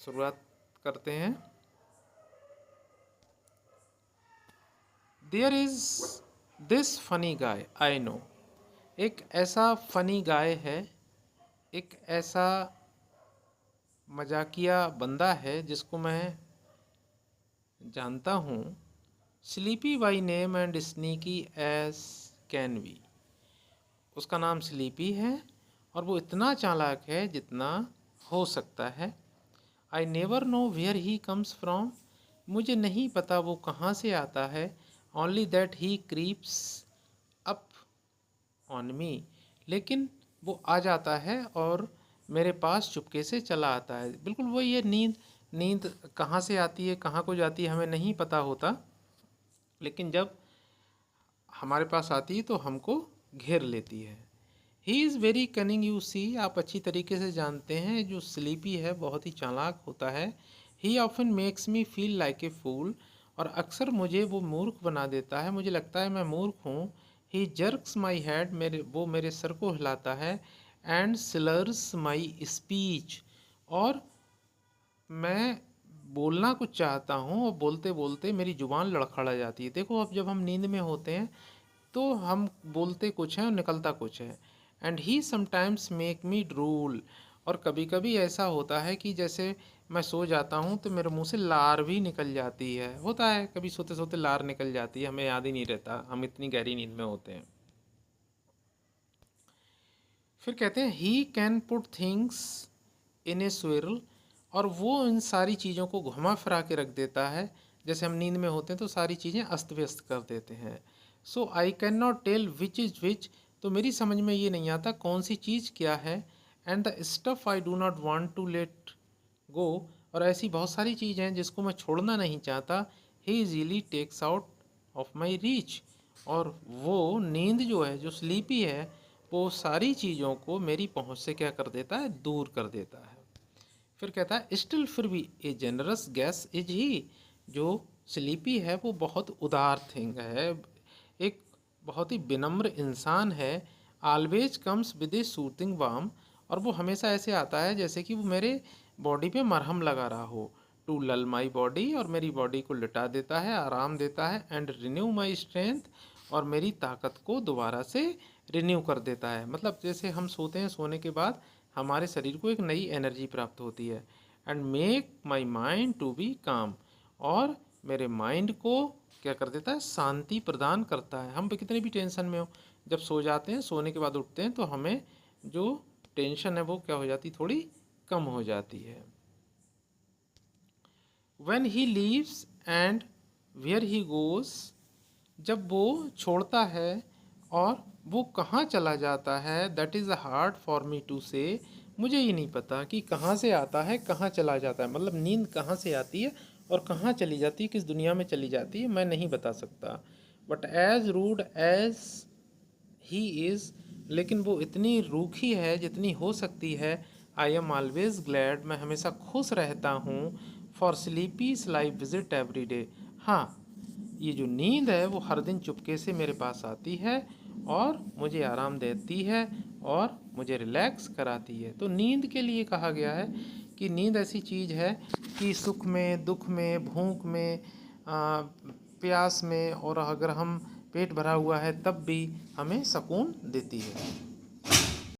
शुरुआत करते हैं। There is this funny guy I know. एक ऐसा फनी गाय है, एक ऐसा मजाकिया बंदा है जिसको मैं जानता हूँ। Sleepy by name and sneaky as can be. उसका नाम स्लीपी है और वो इतना चालाक है जितना हो सकता है। I never know where he comes from. मुझे नहीं पता वो कहाँ से आता है। Only that he creeps up on me. लेकिन वो आ जाता है और मेरे पास चुपके से चला आता है। बिल्कुल वही है, नींद कहाँ से आती है, कहाँ को जाती है, हमें नहीं पता होता, लेकिन जब हमारे पास आती है तो हमको घेर लेती है। He is very cunning you see. आप अच्छी तरीके से जानते हैं जो स्लीपी है बहुत ही चालाक होता है। He often makes me feel like a fool. और अक्सर मुझे वो मूर्ख बना देता है, मुझे लगता है मैं मूर्ख हूँ। ही जर्क्स माई हेड, वो मेरे सर को हिलाता है। And slurs my speech. और मैं बोलना कुछ चाहता हूँ और बोलते बोलते मेरी ज़ुबान लड़खड़ा जाती है। देखो, अब जब हम नींद में होते हैं तो हम बोलते कुछ हैं और निकलता कुछ है। And he sometimes make me drool. और कभी कभी ऐसा होता है कि जैसे मैं सो जाता हूँ तो मेरे मुंह से लार भी निकल जाती है। होता है कभी सोते सोते लार निकल जाती है, हमें याद ही नहीं रहता, हम इतनी गहरी नींद में होते हैं। फिर कहते हैं he can put things in a swirl. और वो इन सारी चीज़ों को घुमा फिरा के रख देता है। जैसे हम नींद में होते हैं तो सारी चीज़ें अस्त व्यस्त कर देते हैं। So I can not tell which is which. तो मेरी समझ में ये नहीं आता कौन सी चीज़ क्या है। And the stuff I do not want to let go. और ऐसी बहुत सारी चीज़ें हैं जिसको मैं छोड़ना नहीं चाहता। He easily takes out of my reach. और वो नींद जो है, जो स्लीपी है, वो सारी चीज़ों को मेरी पहुंच से क्या कर देता है, दूर कर देता है। फिर कहता है स्टिल फिर भी ए जेनरस गैस इज ही। जो स्लीपी है वो बहुत उदार थिंग है, एक बहुत ही विनम्र इंसान है। Always comes with A soothing warm. और वो हमेशा ऐसे आता है जैसे कि वो मेरे बॉडी पे मरहम लगा रहा हो। टू लल माई बॉडी, और मेरी बॉडी को लिटा देता है, आराम देता है। एंड रिन्यू माई स्ट्रेंथ, और मेरी ताकत को दोबारा से रिन्यू कर देता है। मतलब जैसे हम सोते हैं, सोने के बाद हमारे शरीर को एक नई एनर्जी प्राप्त होती है। And make my mind to be calm. और मेरे माइंड को क्या कर देता है, शांति प्रदान करता है। हम कितने भी टेंशन में हो, जब सो जाते हैं, सोने के बाद उठते हैं तो हमें जो टेंशन है वो क्या हो जाती, थोड़ी कम हो जाती है। When he leaves and where he goes, जब वो छोड़ता है और वो कहाँ चला जाता है, that is hard for me to say. मुझे ये नहीं पता कि कहाँ से आता है, कहाँ चला जाता है। मतलब नींद कहाँ से आती है और कहाँ चली जाती है, किस दुनिया में चली जाती है, मैं नहीं बता सकता। But as rude as he is, लेकिन वो इतनी रूखी है जितनी हो सकती है। आई एम ऑलवेज ग्लैड, मैं हमेशा खुश रहता हूँ। For sleepy life visit every day. हाँ, ये जो नींद है वो हर दिन चुपके से मेरे पास आती है और मुझे आराम देती है और मुझे रिलैक्स कराती है। तो नींद के लिए कहा गया है कि नींद ऐसी चीज़ है कि सुख में, दुख में, भूख में, प्यास में, और अगर हम पेट भरा हुआ है तब भी हमें सुकून देती है।